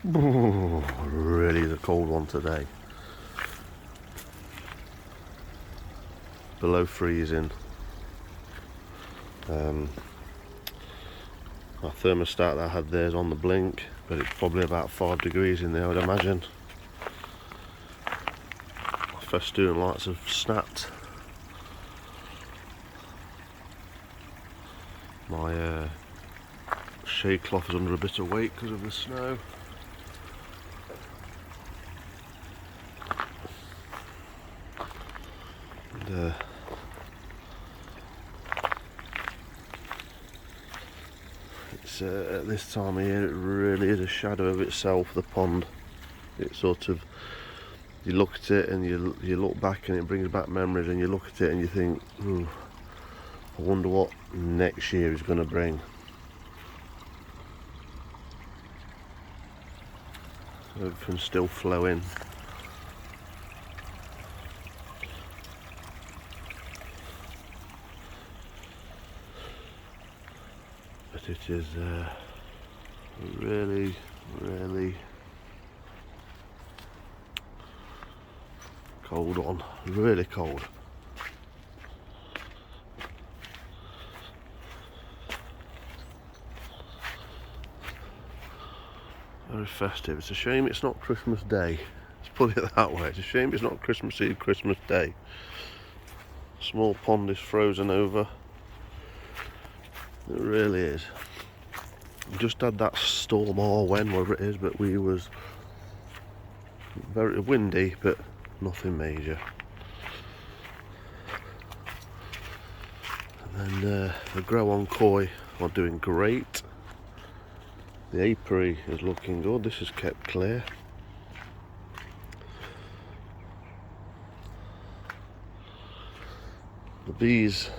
Really is a cold one today. Below freezing. My thermostat that I had there is on the blink, but it's probably about 5 degrees in there, I would imagine. My festoon lights have snapped. My shade cloth is under a bit of weight because of the snow. And, at this time of year, it really is a shadow of itself, the pond. It's sort of, you look at it and you look back and it brings back memories, and you look at it and you think, I wonder what next year is going to bring. Everything's still flowing. But it is really, really cold on, really cold. Very festive. It's a shame it's not Christmas Day. Let's put it that way. It's a shame it's not Christmas Eve, Christmas Day. Small pond is frozen over. It really is. We just had that storm or when, whatever it is, but we was very windy, but nothing major. And then the grow on koi are doing great. The apiary is looking good. This is kept clear. The bees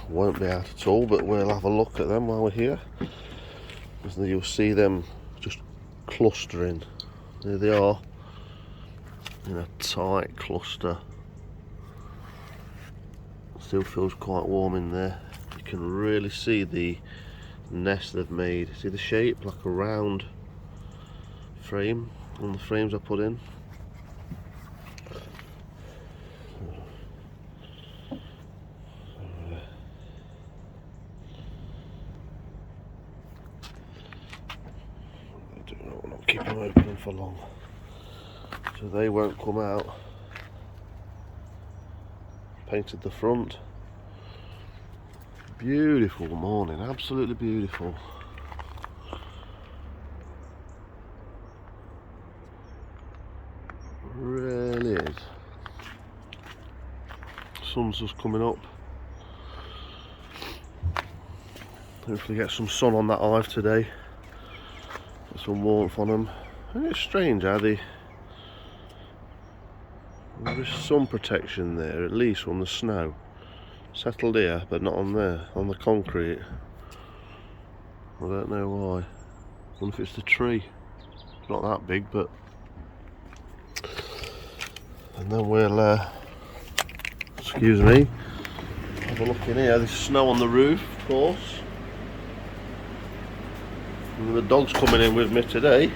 won't be out at all, but we'll have a look at them while we're here. And you'll see them just clustering. There they are, in a tight cluster. Still feels quite warm in there. You can really see the nest they've made. See the shape, like a round frame on the frames I put in. I don't keep them open for long, so they won't come out. Painted the front. Beautiful morning, absolutely beautiful. Really is. Sun's just coming up. Hopefully get some sun on that hive today. Get some warmth on them. And it's strange how there's some protection there, at least from the snow. Settled here, but not on there, on the concrete. I don't know why. I wonder if it's the tree. It's not that big, but... And then we'll, excuse me, have a look in here. There's snow on the roof, of course. And the dog's coming in with me today.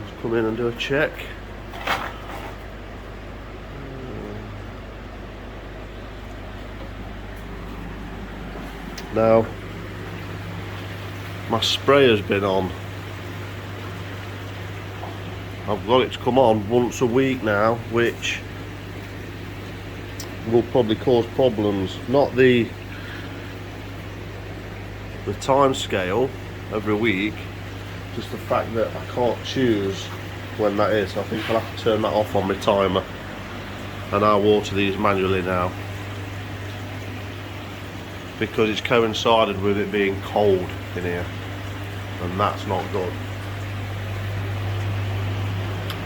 Let's come in and do a check. Now, my sprayer's been on. I've got it to come on once a week now, which will probably cause problems. Not the time scale every week, just the fact that I can't choose when that is. I think I'll have to turn that off on my timer, and I'll water these manually now, because it's coincided with it being cold in here, and that's not good.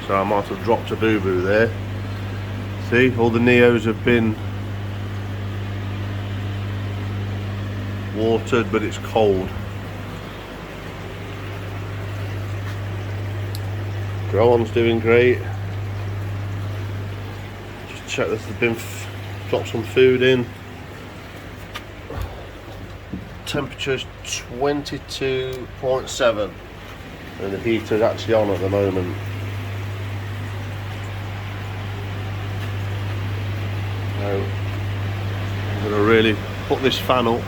So I might have dropped a boo-boo there. See, all the Neos have been watered, but it's cold. Grow on's doing great. Just check this, they've been dropped some food in. temperature's 22.7 and the heater's actually on at the moment. So I'm going to really put this fan up,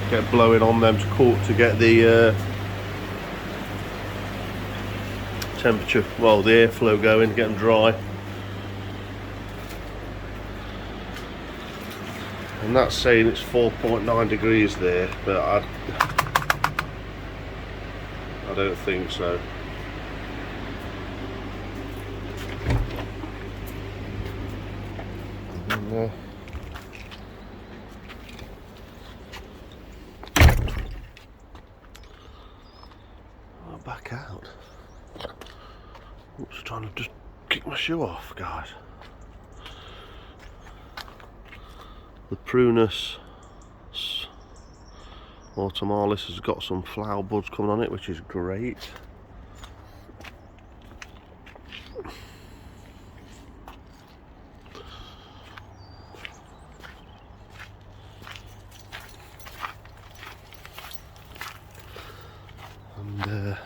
get blowing on them to get the temperature, well, the airflow going, get them dry. And that's saying it's 4.9 degrees there, but I don't think so. Back out. Oops, trying to just kick my shoe off, guys. The Prunus autumnalis has got some flower buds coming on it, which is great. And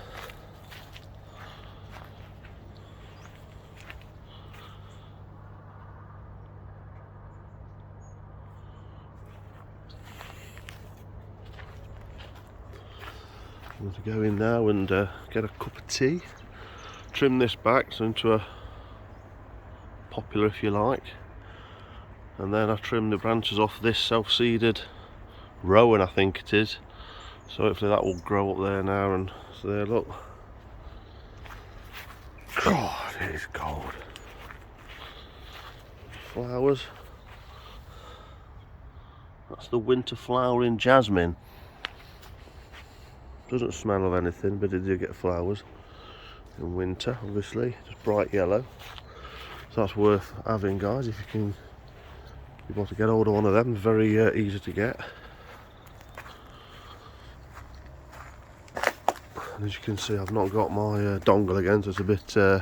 I'm going to go in now and get a cup of tea, trim this back so into a popular if you like, and then I trim the branches off this self-seeded rowan, I think it is, so hopefully that will grow up there now. And so there, look, God, it is cold. Flowers, that's the winter flowering jasmine. Doesn't smell of anything, but it do get flowers in winter, obviously. Just bright yellow. So that's worth having, guys, if you want to get hold of one of them. Very easy to get. And as you can see, I've not got my dongle again, so it's a bit wow.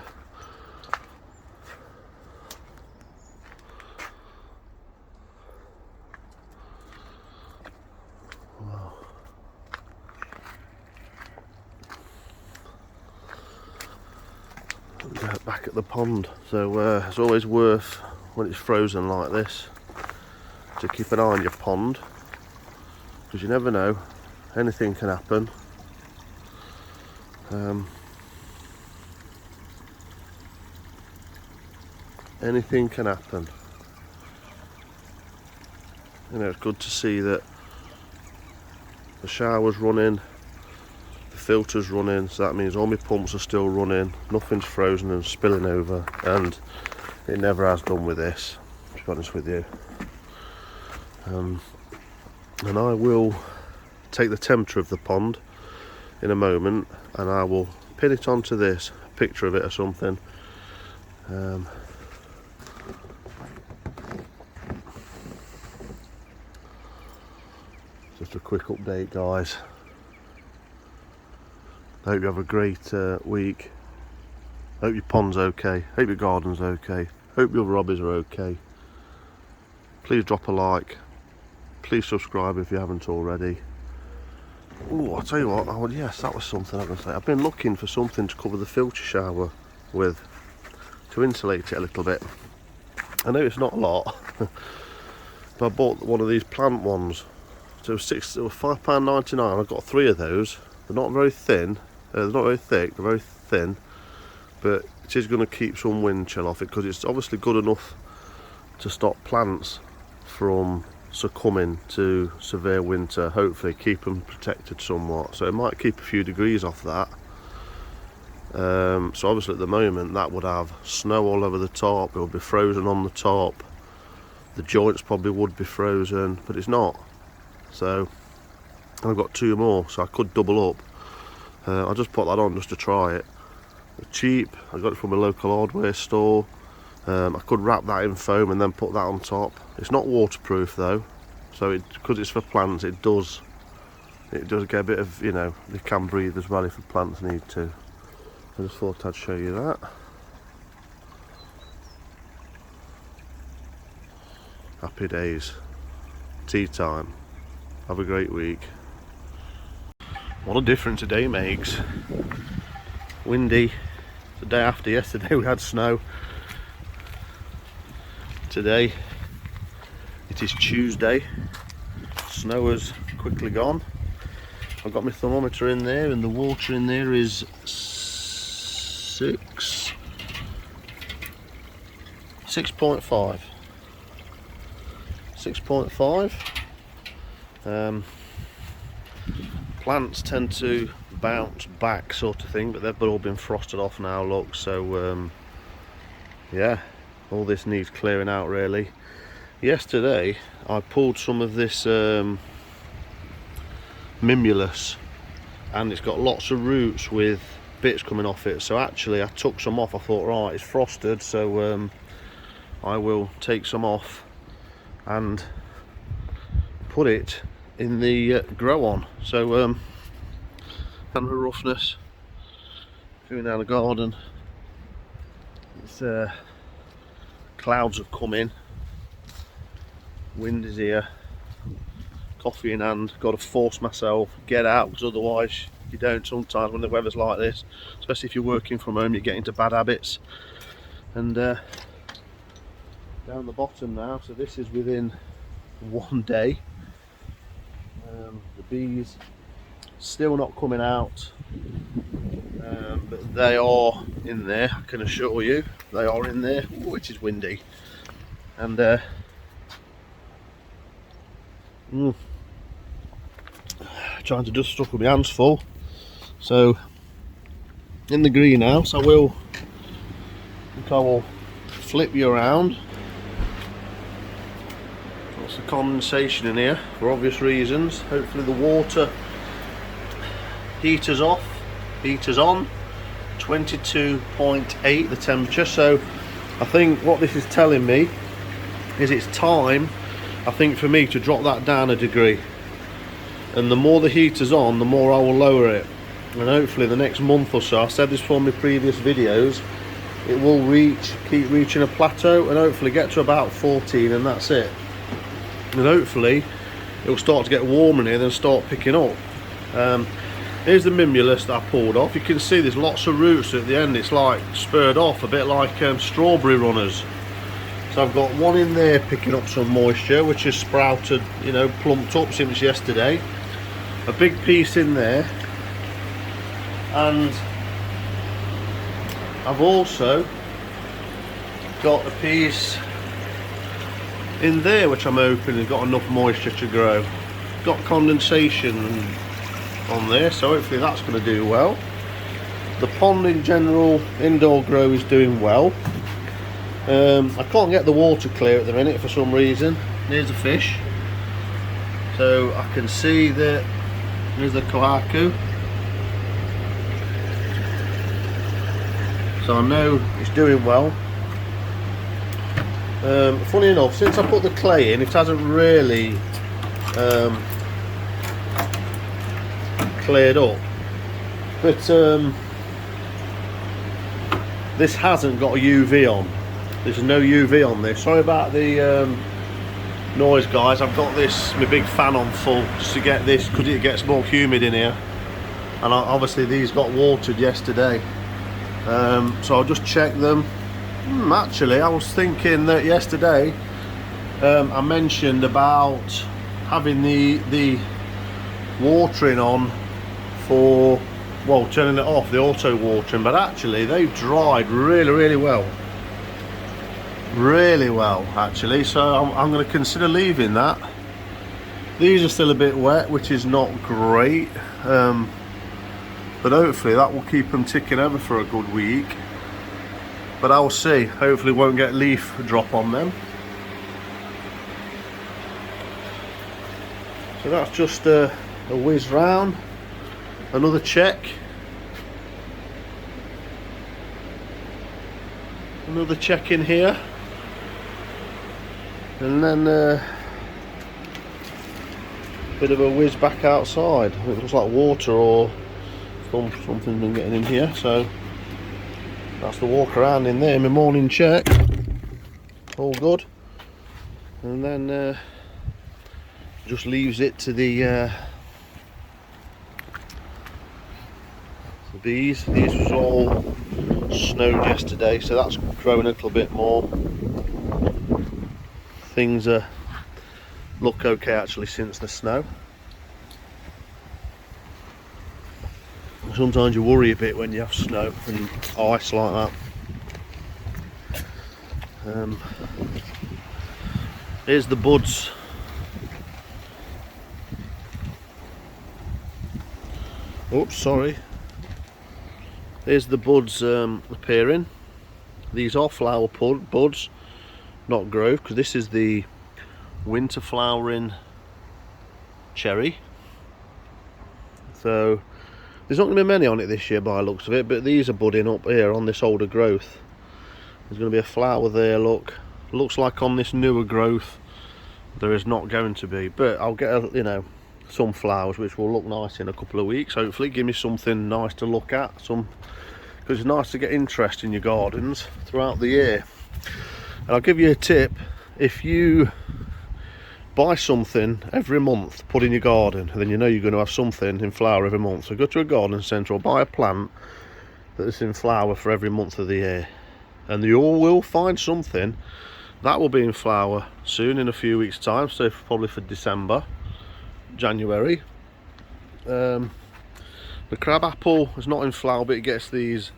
Back at the pond, so it's always worth, when it's frozen like this, to keep an eye on your pond, because you never know, anything can happen. Anything can happen. You know, it's good to see that the shower's running, the filter's running, so that means all my pumps are still running, nothing's frozen and spilling over, and it never has done with this, to be honest with you. And I will take the temperature of the pond in a moment, and I will pin it onto this, a picture of it or something. Just a quick update, guys. I hope you have a great week. Hope your pond's okay. Hope your garden's okay. Hope your hobbies are okay. Please drop a like. Please subscribe if you haven't already. Oh, I'll tell you what, yes, that was something I was going to say. I've been looking for something to cover the filter shower with, to insulate it a little bit. I know it's not a lot, but I bought one of these plant ones. So it was £5.99. I've got 3 of those. They're not very thin, they're not very thick, they're very thin, but it is going to keep some wind chill off it, because it's obviously good enough to stop plants from succumbing to severe winter, hopefully keep them protected somewhat. So it might keep a few degrees off that. So obviously at the moment that would have snow all over the top, it would be frozen on the top, the joints probably would be frozen, but it's not. So I've got 2 more, so I could double up. I'll just put that on just to try it. They're cheap, I got it from a local hardware store. I could wrap that in foam and then put that on top. It's not waterproof though, so because it's for plants, it does get a bit of, you know, they can breathe as well if the plants need to. I just thought I'd show you that. Happy days. Tea time. Have a great week. What a difference a day makes. Windy. The day after yesterday we had snow. Today it is Tuesday. Snow has quickly gone. I've got my thermometer in there and the water in there is 6.5. 6.5. Plants tend to bounce back sort of thing, but they've all been frosted off now, look, so yeah, all this needs clearing out really. Yesterday I pulled some of this mimulus, and it's got lots of roots with bits coming off it, so actually I took some off. I thought, right, it's frosted, so I will take some off and put it in the grow on. So kind of a roughness going down the garden. It's clouds have come in, wind is here, coffee in hand. Got to force myself get out, because otherwise you don't sometimes when the weather's like this, especially if you're working from home, you get into bad habits. And down the bottom now, so this is within one day. The bees still not coming out, but they are in there, I can assure you. They are in there. Ooh, it is windy. And trying to dust stuff with my hands full. So in the greenhouse I will flip you around. Lots of condensation in here for obvious reasons. Hopefully the water heater's off, heater's on. 22.8 the temperature, so I think what this is telling me is it's time, I think, for me to drop that down a degree. And the more the heater's on, the more I will lower it. And hopefully the next month or so, I said this from my previous videos, it will keep reaching a plateau and hopefully get to about 14, and that's it. And hopefully it will start to get warmer in here and start picking up. Here's the mimulus that I pulled off. You can see there's lots of roots at the end. It's like spurred off, a bit like strawberry runners. So I've got one in there picking up some moisture, which has sprouted, you know, plumped up since yesterday. A big piece in there, and I've also got a piece in there which I'm hoping has got enough moisture to grow. Got condensation on there, so hopefully that's going to do well. The pond in general, indoor grow, is doing well. I can't get the water clear at the minute for some reason. There's a fish, so I can see that there's the kohaku, so I know it's doing well. Funny enough, since I put the clay in, it hasn't really cleared up, but this hasn't got a UV on. There's no UV on this. Sorry about the noise, guys. I've got my big fan on full just to get this, because it gets more humid in here, and obviously these got watered yesterday, so I'll just check them. Actually, I was thinking that yesterday I mentioned about having the watering on for, well, turning it off, the auto watering, but actually they've dried really well actually, so I'm going to consider leaving that. These are still a bit wet, which is not great, but hopefully that will keep them ticking over for a good week. But I'll see. Hopefully won't get leaf drop on them. So that's just a whiz round. Another check. Another check in here. And then a bit of a whiz back outside. It looks like water or something's been getting in here, so that's the walk around in there. My morning check, all good, and then just leaves it to the These was all snowed yesterday, so that's growing a little bit more. Things look okay actually since the snow. Sometimes you worry a bit when you have snow and ice like that. Here's the buds. Oops, sorry. Here's the buds appearing. These are flower buds, not growth, because this is the winter flowering cherry. So there's not going to be many on it this year by the looks of it, but these are budding up here on this older growth. There's going to be a flower there, look. Looks like on this newer growth there is not going to be, but I'll get some flowers which will look nice in a couple of weeks. Hopefully give me something nice to look at, because it's nice to get interest in your gardens throughout the year. And I'll give you a tip: if you buy something every month, put in your garden, then you know you're going to have something in flower every month. So go to a garden centre or buy a plant that is in flower for every month of the year, and you all will find something that will be in flower soon, in a few weeks time, so probably for December, January. The crab apple is not in flower, but it gets these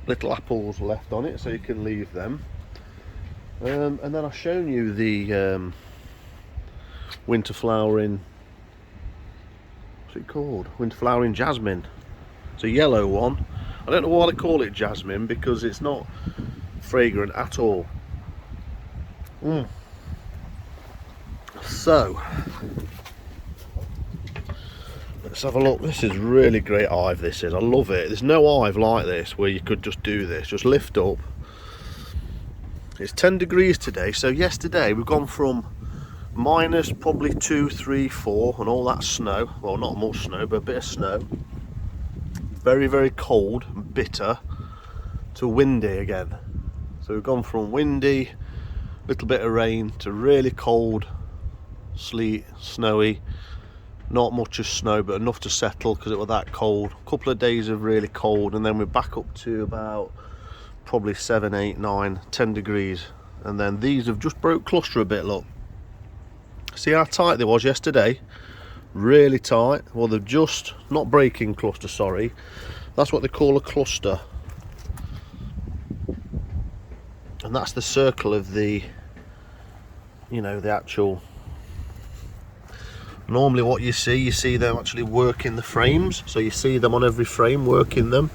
little apples left on it, so you can leave them. And then I've shown you the winter flowering, what's it called? Winter flowering jasmine. It's a yellow one. I don't know why they call it jasmine, because it's not fragrant at all. So let's have a look. This is really great hive, this is. I love it. There's no hive like this where you could just do this, just lift up. It's 10 degrees today, so yesterday we've gone from minus probably 2, 3, 4 and all that snow, well, not much snow but a bit of snow, very, very cold and bitter, to windy again. So we've gone from windy, little bit of rain, to really cold, sleet, snowy. Not much of snow, but enough to settle because it was that cold. A couple of days of really cold, and then we're back up to about probably 7, 8, 9, 10 degrees. And then these have just broke cluster a bit, look. See how tight they was yesterday? Really tight. Well, they're just not breaking cluster, sorry. That's what they call a cluster. And that's the circle of the, the actual, normally what you see them actually working the frames, so you see them on every frame working them.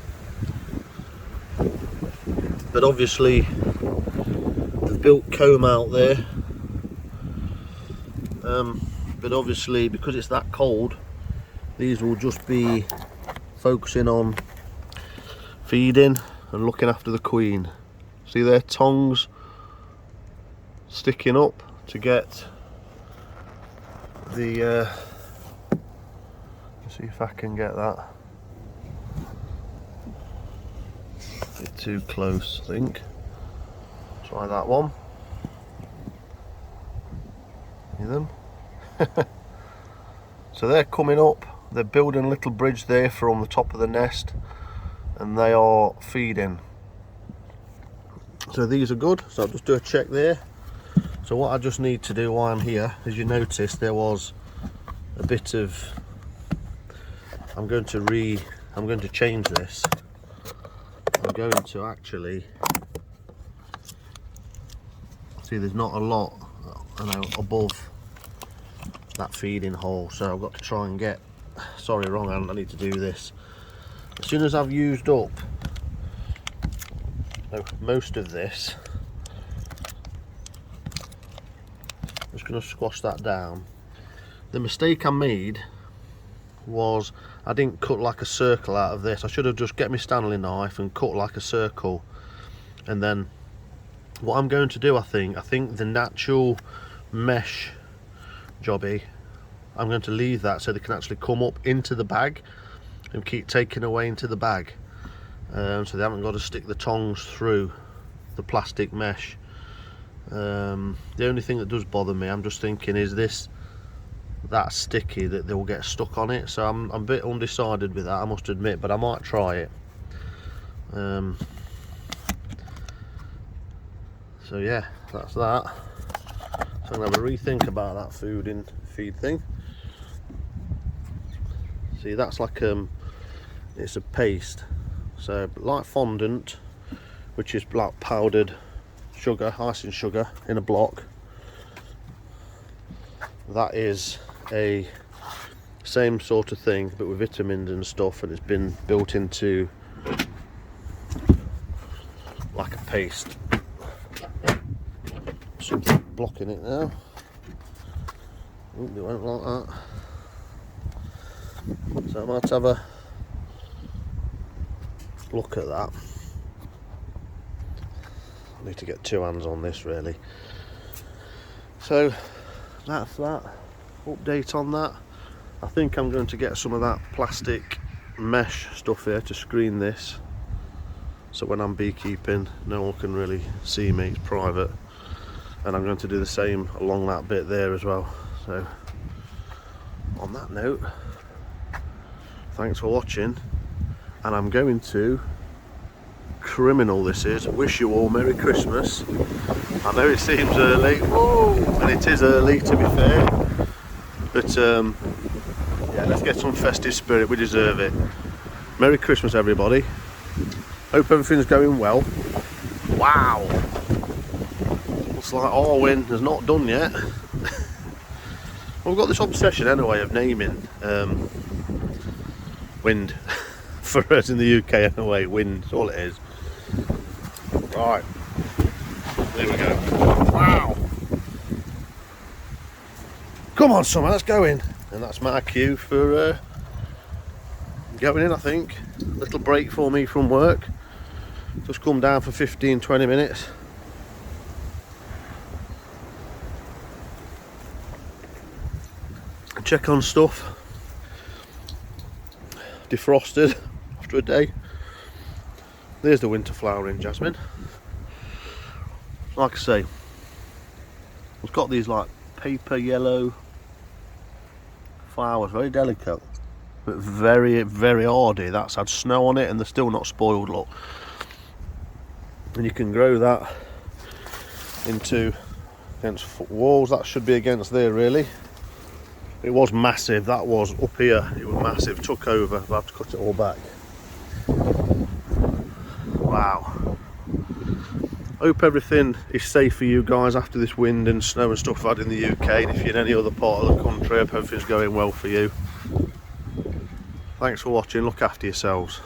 But obviously they've built comb out there, but obviously because it's that cold, these will just be focusing on feeding and looking after the queen. See their tongues sticking up to get the see if I can get that. A bit too close, I think. Try that one. See them? So they're coming up, they're building a little bridge there from the top of the nest, and they are feeding. So these are good, so I'll just do a check there. So what I just need to do while I'm here, as you notice, there was a bit of, I'm going to change this. I'm going to actually, see there's not a lot, above that feeding hole, so I've got to try and get, sorry, wrong hand, I need to do this. As soon as I've used up most of this, I'm just going to squash that down. The mistake I made was I didn't cut like a circle out of this. I should have just get my Stanley knife and cut like a circle. And then what I'm going to do, I think the natural mesh jobby, I'm going to leave that so they can actually come up into the bag and keep taking away into the bag. So they haven't got to stick the tongs through the plastic mesh. The only thing that does bother me, I'm just thinking, is this that sticky that they'll get stuck on it. So I'm a bit undecided with that, I must admit, but I might try it. So yeah, that's that. So I'm gonna have a rethink about that feed thing. See, that's like it's a paste, so like fondant, which is like powdered sugar, icing sugar in a block. That is a same sort of thing, but with vitamins and stuff, and it's been built into like a paste. Something blocking it now. Ooh, they won't like that. So I might have a look at that. I need to get two hands on this really. So that's that. Update on that. I think I'm going to get some of that plastic mesh stuff here to screen this, so when I'm beekeeping no one can really see me, it's private. And I'm going to do the same along that bit there as well. So on that note, thanks for watching, and I'm going to, criminal this is, wish you all Merry Christmas. I know it seems early, whoa, and it is early to be fair, but yeah, let's get some festive spirit, we deserve it. Merry Christmas everybody, hope everything's going well. Wow, looks like Arwen is not done yet. We've got this obsession anyway of naming wind for us in the UK anyway. Wind, that's all it is. Right, there we go. Wow, come on summer, let's go in. And that's my cue for going in, I think. Little break for me from work, just come down for 15-20 minutes. Check on stuff, defrosted after a day. There's the winter flowering jasmine. Like I say, it's got these like paper yellow flowers, very delicate but very very hardy. That's had snow on it and they're still not spoiled, look. And you can grow that into against walls. That should be against there really. It was massive, that was up here, it was massive, took over, I'll have to cut it all back. Wow. Hope everything is safe for you guys after this wind and snow and stuff had in the UK, and if you're in any other part of the country, I hope everything's going well for you. Thanks for watching, look after yourselves.